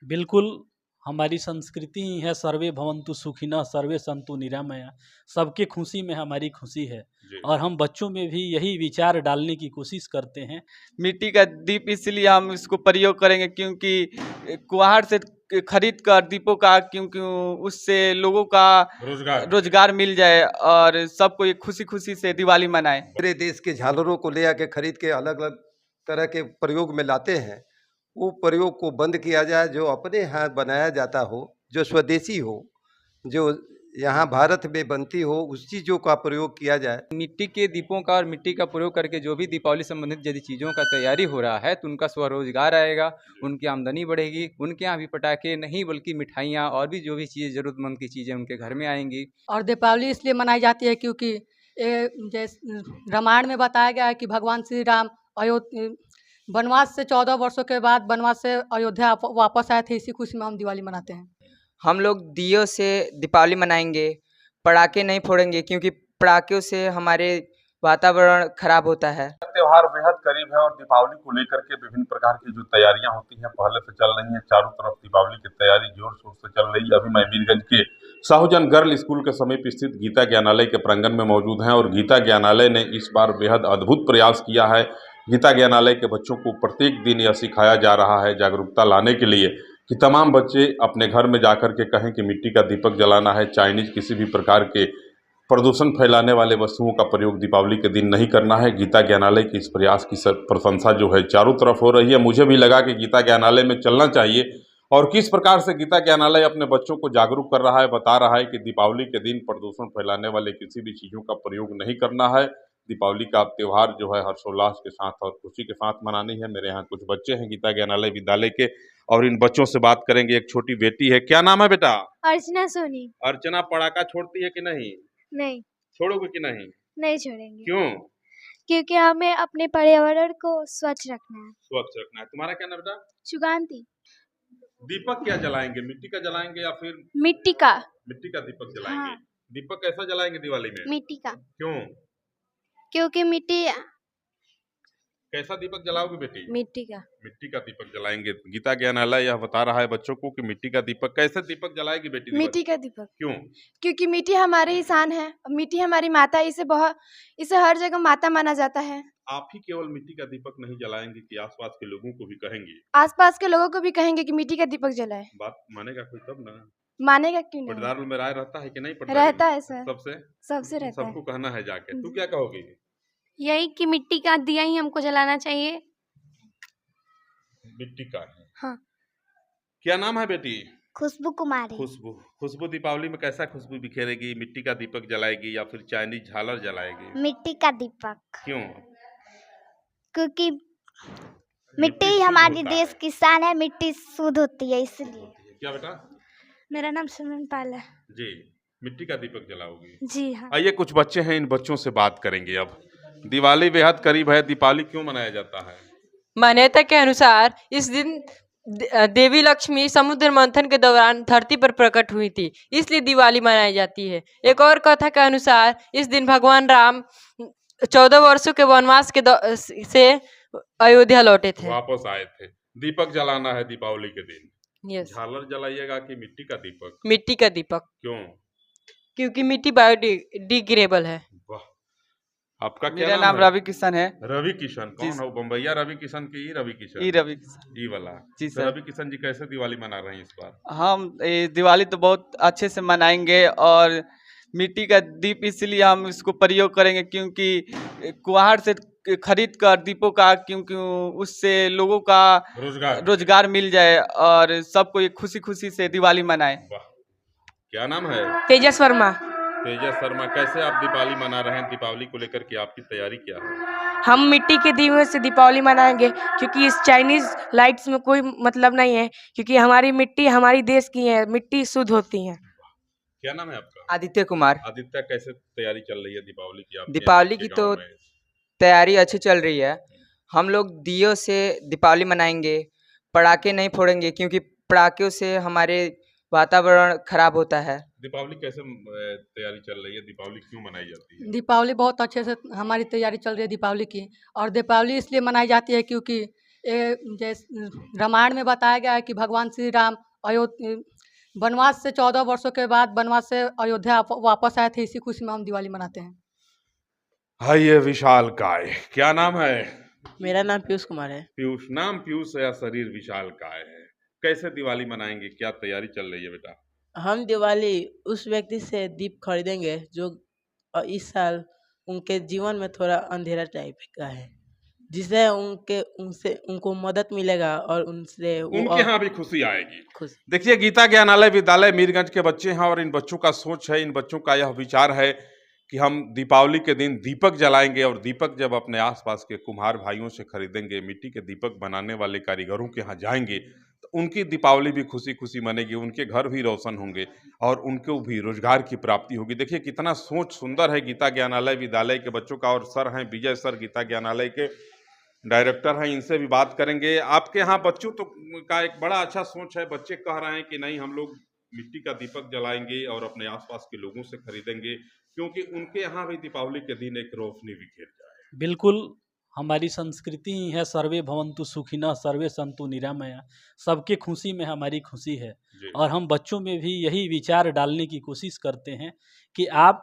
बिल्कुल, हमारी संस्कृति ही है सर्वे भवन्तु सुखिनः सर्वे सन्तु निरामया। सबके खुशी में हमारी खुशी है जी। और हम बच्चों में भी यही विचार डालने की कोशिश करते हैं। मिट्टी का दीप इसलिए हम इसको प्रयोग करेंगे क्योंकि कुम्हार से खरीद कर दीपों का, क्योंकि उससे लोगों का रोजगार मिल जाए और सबको ये खुशी खुशी से दिवाली मनाए। पूरे देश के झालरों को ले आके खरीद के अलग अलग तरह के प्रयोग में लाते हैं, वो प्रयोग को बंद किया जाए। जो अपने यहाँ बनाया जाता हो, जो स्वदेशी हो, जो यहाँ भारत में बनती हो, उस चीज़ों का प्रयोग किया जाए। मिट्टी के दीपों का और मिट्टी का प्रयोग करके जो भी दीपावली संबंधित यदि चीज़ों का तैयारी हो रहा है तो उनका स्वरोजगार आएगा, उनकी आमदनी बढ़ेगी, उनके यहाँ भी पटाखे नहीं बल्कि मिठाइयाँ और भी जो भी चीज़ें ज़रूरतमंद की चीज़ें उनके घर में आएंगी। और दीपावली इसलिए मनाई जाती है क्योंकि जैसे रामायण में बताया गया है कि भगवान श्री राम वनवास से 14 वर्षों के बाद वनवास से अयोध्या वापस आए थे। इसी खुशी में हम दिवाली मनाते हैं। हम लोग दियों से दीपावली मनाएंगे, पटाखे नहीं फोड़ेंगे क्योंकि पटाखों से हमारे वातावरण खराब होता है। त्योहार बेहद करीब है और दीपावली को लेकर के विभिन्न प्रकार की जो तैयारियां होती हैं पहले से चल रही हैं। चारों तरफ दीपावली की तैयारी जोर शोर से चल रही है। अभी मैं वीरगंज के साहूजन गर्ल स्कूल के समीप स्थित गीता ज्ञानालय के प्रांगण में मौजूद हैं और गीता ज्ञानालय ने इस बार बेहद अद्भुत प्रयास किया है। गीता ज्ञानालय के बच्चों को प्रत्येक दिन यह सिखाया जा रहा है जागरूकता लाने के लिए कि तमाम बच्चे अपने घर में जाकर के कहें कि मिट्टी का दीपक जलाना है, चाइनीज किसी भी प्रकार के प्रदूषण फैलाने वाले वस्तुओं का प्रयोग दीपावली के दिन नहीं करना है। गीता ज्ञानालय के इस प्रयास की प्रशंसा जो है चारों तरफ हो रही है। मुझे भी लगा कि गीता ज्ञानालय में चलना चाहिए और किस प्रकार से गीता ज्ञानालय अपने बच्चों को जागरूक कर रहा है, बता रहा है कि दीपावली के दिन प्रदूषण फैलाने वाले किसी भी चीज़ों का प्रयोग नहीं करना है। दीपावली का त्यौहार जो है हर्षोल्लास के साथ और खुशी के साथ मनानी है। मेरे यहाँ कुछ बच्चे हैं गीता ज्ञानालय विद्यालय के और इन बच्चों से बात करेंगे। एक छोटी बेटी है, क्या नाम है बेटा? अर्चना सोनी। अर्चना पटाखा छोड़ती है कि नहीं? नहीं। छोड़ोगे कि नहीं? नहीं छोड़ेंगे। क्यों? क्योंकि हमें अपने पर्यावरण को स्वच्छ रखना है। स्वच्छ रखना है। तुम्हारा क्या नाम बेटा? सुगांती। दीपक क्या जलाएंगे, मिट्टी का जलाएंगे या फिर? मिट्टी का। मिट्टी का दीपक जलाएंगे। हाँ। दीपक कैसा जलाएंगे दिवाली में? मिट्टी का। क्यों? क्योंकि मिट्टी। कैसा दीपक जलाओगे बेटी? मिट्टी का। मिट्टी का दीपक जलाएंगे। गीता ज्ञानालय यह बता रहा है बच्चों को कि मिट्टी का दीपक। कैसे दीपक जलाएगी बेटी? मिट्टी का दीपक। क्यों? क्योंकि मिट्टी हमारी शान है, मिट्टी हमारी माता, इसे हर जगह माता माना जाता है। आप ही केवल मिट्टी का दीपक नहीं जलाएंगे कि आसपास के लोगों को भी कहेंगे? आसपास के लोगों को भी कहेंगे कि मिट्टी का दीपक जलाए। बात मानेगा कोई तब ना? मानेगा क्यों नहीं? पटदार में राय रहता है कि नहीं? रहता है सर। सबसे रहता है। सबको कहना है जाके। तू क्या कहोगी? यही कि मिट्टी का दिया ही हमको जलाना चाहिए। मिट्टी का है। हाँ। क्या नाम है बेटी? खुशबू कुमारी। खुशबू दीपावली में कैसा खुशबू बिखेरेगी? मिट्टी का दीपक जलाएगी या फिर चाइनीज झालर जलाएगी? मिट्टी का दीपक। क्यों? क्योंकि मिट्टी हमारी देश की शान है, मिट्टी शुद्ध होती है इसलिए। क्या बेटा? मेरा नाम सुमन पाल है। जी, मिट्टी का दीपक जलाओगी? जी हाँ। आइए कुछ बच्चे हैं, इन बच्चों से बात करेंगे। अब दिवाली बेहद करीब है, दीपावली क्यों मनाया जाता है? मान्यता के अनुसार इस दिन देवी लक्ष्मी समुद्र मंथन के दौरान धरती पर प्रकट हुई थी, इसलिए दिवाली मनाई जाती है। एक और कथा के अनुसार इस दिन भगवान राम 14 वर्षों के वनवास से अयोध्या लौटे थे, वापस आए थे। दीपक जलाना है दीपावली के दिन। यस। झालर जलाइएगा कि मिट्टी का दीपक? मिट्टी का दीपक। क्यों? क्योंकि मिट्टी बायोडिग्रेडेबल है। आपका क्या मेरा नाम रवि किशन है। रवि किशन कौन है? बम्बैया रवि किशन की रवि किशन? रवि किशन। ई वाला। जी तो सर। रवि किशन जी कैसे दिवाली मना रहे हैं इस बार? हम दिवाली तो बहुत अच्छे से मनाएंगे और मिट्टी का दीप इसलिए हम इसको प्रयोग करेंगे क्योंकि कुम्हार से खरीद कर दीपों का, क्योंकि उससे लोगों का रोजगार मिल जाए और सबको ये खुशी खुशी से दिवाली मनाए। क्या नाम है? तेजस वर्मा। तेजस शर्मा, कैसे आप दीपावली मना रहे हैं? दीपावली को लेकर के आपकी तैयारी क्या है? हम मिट्टी के दीपों से दीपावली मनाएंगे क्योंकि इस चाइनीज लाइट्स में कोई मतलब नहीं है, क्योंकि हमारी मिट्टी हमारी देश की है, मिट्टी शुद्ध होती है। क्या नाम है आपका? आदित्य कुमार। आदित्य, कैसे तैयारी चल रही है दीपावली की? दीपावली की तो तैयारी अच्छी चल रही है। हम लोग दियों से दीपावली मनाएंगे, पटाखे नहीं फोड़ेंगे क्योंकि पटाखों से हमारे वातावरण खराब होता है। दीपावली कैसे तैयारी चल रही है? दीपावली क्यों मनाई जाती है? दीपावली बहुत अच्छे से हमारी तैयारी चल रही है दीपावली की, और दीपावली इसलिए मनाई जाती है क्योंकि जैसे रामायण में बताया गया है कि भगवान श्री राम वनवास से 14 वर्षों के बाद वनवास से अयोध्या वापस आए थे। इसी खुशी में हम दिवाली मनाते हैं। हाय ये विशाल काय, क्या नाम है? मेरा नाम पीयूष कुमार है। पीयूष, नाम पीयूष है या शरीर विशाल काय है? कैसे दिवाली मनाएंगे, क्या तैयारी चल रही है बेटा? हम दिवाली उस व्यक्ति से दीप खरीदेंगे जो इस साल उनके जीवन में थोड़ा अंधेरा टाइप का है, जिससे उनको मदद मिलेगा और उनसे उनके यहाँ भी खुशी आएगी। खुश। देखिए, गीता ज्ञानालय विद्यालय मीरगंज के बच्चे हैं और इन बच्चों का सोच है, इन बच्चों का यह विचार है कि हम दीपावली के दिन दीपक जलाएंगे और दीपक जब अपने आसपास के कुम्हार भाइयों से खरीदेंगे, मिट्टी के दीपक बनाने वाले कारीगरों के यहाँ जाएंगे, तो उनकी दीपावली भी खुशी खुशी मनेगी, उनके घर भी रोशन होंगे और उनको भी रोजगार की प्राप्ति होगी। देखिए कितना सोच सुंदर है गीता ज्ञानालय विद्यालय के बच्चों का। और सर हैं विजय सर, गीता ज्ञानालय के डायरेक्टर हैं, इनसे भी बात करेंगे। आपके यहाँ बच्चों तो का एक बड़ा अच्छा सोच है, बच्चे कह रहे हैं कि नहीं हम लोग मिट्टी का दीपक जलाएंगे और अपने आसपास के लोगों से खरीदेंगे, क्योंकि उनके यहाँ भी दीपावली के दिन एक रोशनी बिखेर जाए। बिल्कुल, हमारी संस्कृति ही है सर्वे भवन्तु सुखिनः सर्वे सन्तु निरामया। सबके खुशी में हमारी खुशी है और हम बच्चों में भी यही विचार डालने की कोशिश करते हैं कि आप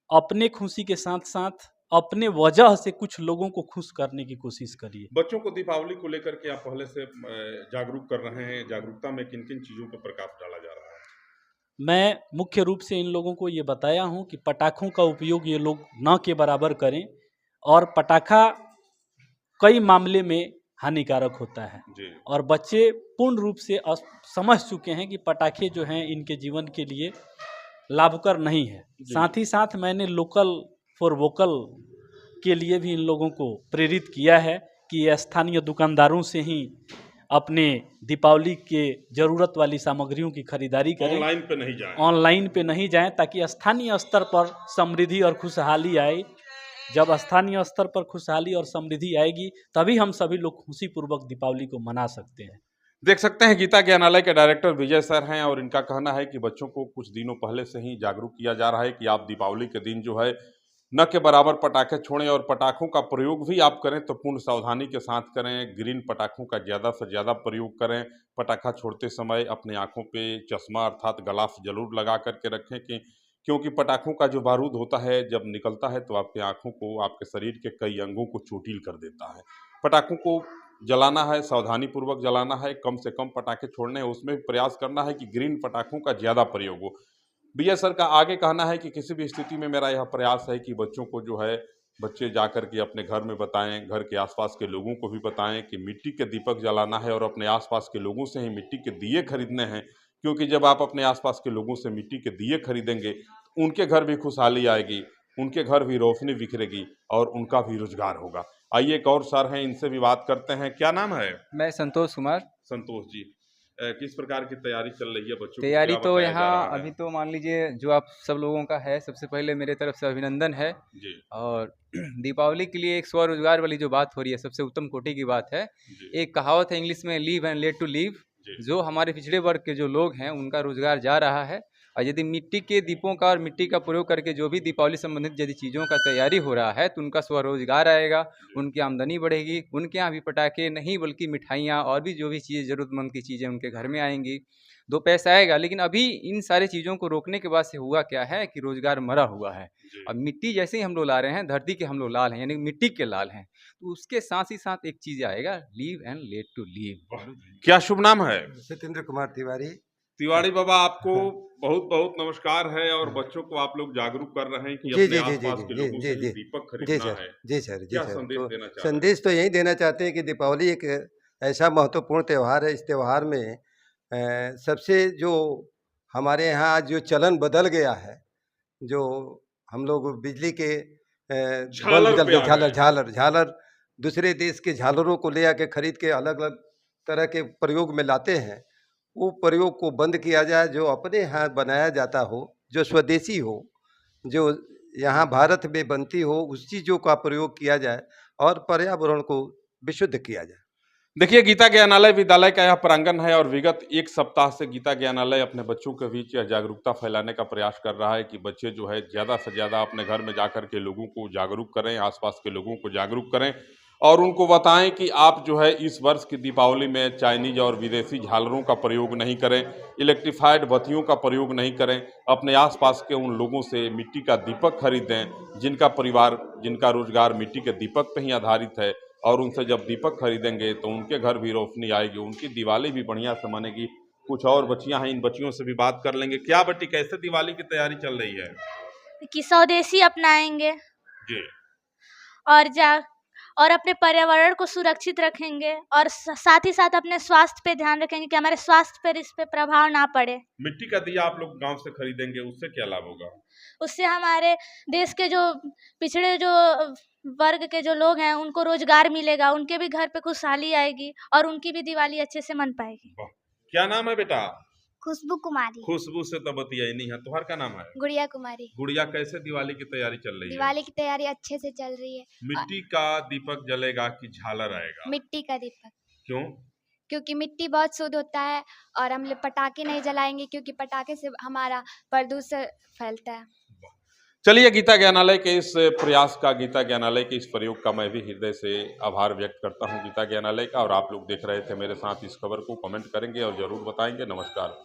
अपने खुशी के साथ साथ अपने वजह से कुछ लोगों को खुश करने की कोशिश करिए। बच्चों को दीपावली को लेकर के आप पहले से जागरूक कर रहे हैं, जागरूकता में किन किन चीजों पर प्रकाश डाला जा रहा है? मैं मुख्य रूप से इन लोगों को ये बताया हूँ कि पटाखों का उपयोग ये लोग न के बराबर करें और पटाखा कई मामले में हानिकारक होता है जी। और बच्चे पूर्ण रूप से समझ चुके हैं कि पटाखे जो हैं इनके जीवन के लिए लाभकर नहीं है। साथ ही साथ मैंने लोकल फॉर वोकल के लिए भी इन लोगों को प्रेरित किया है कि स्थानीय दुकानदारों से ही अपने दीपावली के ज़रूरत वाली सामग्रियों की खरीदारी करें, ऑनलाइन पे नहीं जाएं ताकि स्थानीय स्तर पर समृद्धि और खुशहाली आए। जब स्थानीय स्तर पर खुशहाली और समृद्धि आएगी तभी हम सभी लोग खुशीपूर्वक दीपावली को मना सकते हैं। देख सकते हैं गीता ज्ञानालय के डायरेक्टर विजय सर हैं और इनका कहना है कि बच्चों को कुछ दिनों पहले से ही जागरूक किया जा रहा है कि आप दीपावली के दिन जो है न के बराबर पटाखे छोड़ें और पटाखों का प्रयोग भी आप करें तो पूर्ण सावधानी के साथ करें। ग्रीन पटाखों का ज़्यादा से ज़्यादा प्रयोग करें। पटाखा छोड़ते समय अपने आँखों पे चश्मा अर्थात ग्लास जरूर लगा करके रखें कि क्योंकि पटाखों का जो बारूद होता है जब निकलता है तो आपके आँखों को, आपके शरीर के कई अंगों को चोटिल कर देता है। पटाखों को जलाना है, सावधानी पूर्वक जलाना है, कम से कम पटाखे छोड़ने हैं, उसमें प्रयास करना है कि ग्रीन पटाखों का ज़्यादा प्रयोग हो। विजय सर का आगे कहना है कि किसी भी स्थिति में मेरा यह प्रयास है कि बच्चों को जो है बच्चे जाकर के अपने घर में बताएं, घर के आसपास के लोगों को भी बताएं कि मिट्टी के दीपक जलाना है और अपने आसपास के लोगों से ही मिट्टी के दिए खरीदने हैं, क्योंकि जब आप अपने आसपास के लोगों से मिट्टी के दिए खरीदेंगे उनके घर भी खुशहाली आएगी, उनके घर भी रोशनी बिखरेगी और उनका भी रोजगार होगा। आइए एक और सर हैं, इनसे भी बात करते हैं। क्या नाम है? मैं संतोष कुमार। संतोष जी, किस प्रकार की तैयारी चल रही है बच्चों की? तैयारी तो यहाँ अभी तो मान लीजिए जो आप सब लोगों का है, सबसे पहले मेरे तरफ से अभिनंदन है जी। और दीपावली के लिए एक स्वरोजगार वाली जो बात हो रही है सबसे उत्तम कोटि की बात है। एक कहावत है इंग्लिश में, live and let to live. जो हमारे पिछड़े वर्ग के जो लोग हैं उनका रोजगार जा रहा है और यदि मिट्टी के दीपों का और मिट्टी का प्रयोग करके जो भी दीपावली संबंधित यदि चीज़ों का तैयारी हो रहा है तो उनका स्वरोजगार आएगा, उनकी आमदनी बढ़ेगी, उनके यहाँ भी पटाखे नहीं बल्कि मिठाइयाँ और भी जो भी चीज़ें ज़रूरतमंद की चीज़ें उनके घर में आएंगी, दो पैसा आएगा। लेकिन अभी इन सारी चीज़ों को रोकने के बाद से हुआ क्या है कि रोजगार मरा हुआ है। अब मिट्टी जैसे ही हम लोग ला रहे हैं, धरती के हम लोग लाल हैं, यानी मिट्टी के लाल हैं, तो उसके साथ ही साथ एक चीज़ आएगा, live and let to live. क्या शुभ नाम है? सत्येंद्र कुमार तिवारी। तिवारी बाबा, आपको बहुत बहुत नमस्कार है और बच्चों को आप लोग जागरूक कर रहे हैं कि अपने आसपास के लोगों से दीपक खरीदना है। जी सर, क्या संदेश देना चाहते हैं? संदेश तो यही देना चाहते हैं कि दीपावली एक ऐसा महत्वपूर्ण त्यौहार है। इस त्यौहार में सबसे जो हमारे यहाँ जो चलन बदल गया है, जो हम लोग बिजली के झालर दूसरे देश के झालरों को ले आके खरीद के अलग अलग तरह के प्रयोग में लाते हैं, वो प्रयोग को बंद किया जाए। जो अपने यहाँ बनाया जाता हो, जो स्वदेशी हो, जो यहाँ भारत में बनती हो, उस चीज़ों का प्रयोग किया जाए और पर्यावरण को विशुद्ध किया जाए। देखिए, गीता ज्ञानालय विद्यालय का यह प्रांगण है और विगत एक सप्ताह से गीता ज्ञानालय अपने बच्चों के बीच यह जागरूकता फैलाने का प्रयास कर रहा है कि बच्चे जो है ज़्यादा से ज़्यादा अपने घर में जाकर के लोगों को जागरूक करें, आसपास के लोगों को जागरूक करें और उनको बताएं कि आप जो है इस वर्ष की दीपावली में चाइनीज और विदेशी झालरों का प्रयोग नहीं करें, इलेक्ट्रीफाइड बत्तियों का प्रयोग नहीं करें। अपने आसपास के उन लोगों से मिट्टी का दीपक खरीदें जिनका परिवार, जिनका रोजगार मिट्टी के दीपक पर ही आधारित है, और उनसे जब दीपक खरीदेंगे तो उनके घर भी रोशनी आएगी, उनकी दिवाली भी बढ़िया से मनेगी। कुछ और बच्चियां हैं, इन बच्चियों से भी बात कर लेंगे। क्या बेटी, कैसे दिवाली की तैयारी चल रही है? कि स्वदेशी अपनाएंगे जी। और अपने पर्यावरण को सुरक्षित रखेंगे, और साथ ही साथ अपने स्वास्थ्य पे ध्यान रखेंगे कि हमारे स्वास्थ्य पर इस पे प्रभाव ना पड़े। मिट्टी का दिया आप लोग गांव से खरीदेंगे, उससे क्या लाभ होगा? उससे हमारे देश के जो पिछड़े जो वर्ग के जो लोग हैं उनको रोजगार मिलेगा, उनके भी घर पे खुशहाली आएगी और उनकी भी दिवाली अच्छे से मन पाएगी। क्या नाम है बेटा? खुशबू कुमारी। खुशबू से तो बतियाई नहीं है। तुम्हारा क्या नाम है? गुड़िया कुमारी। गुड़िया, कैसे दिवाली की तैयारी चल रही है? दिवाली की तैयारी अच्छे से चल रही है। मिट्टी का दीपक जलेगा कि झालर आएगा? मिट्टी का दीपक। क्यों? क्योंकि मिट्टी बहुत शुद्ध होता है, और हम लोग पटाखे नहीं जलाएंगे क्योंकि पटाखे से हमारा प्रदूषण फैलता है। चलिए, गीता ज्ञानालय के इस प्रयास का, गीता ज्ञानालय के इस प्रयोग का मैं भी हृदय से आभार व्यक्त करता हूं, गीता ज्ञानालय का। और आप लोग देख रहे थे मेरे साथ इस खबर को, कमेंट करेंगे और जरूर बताएंगे। नमस्कार।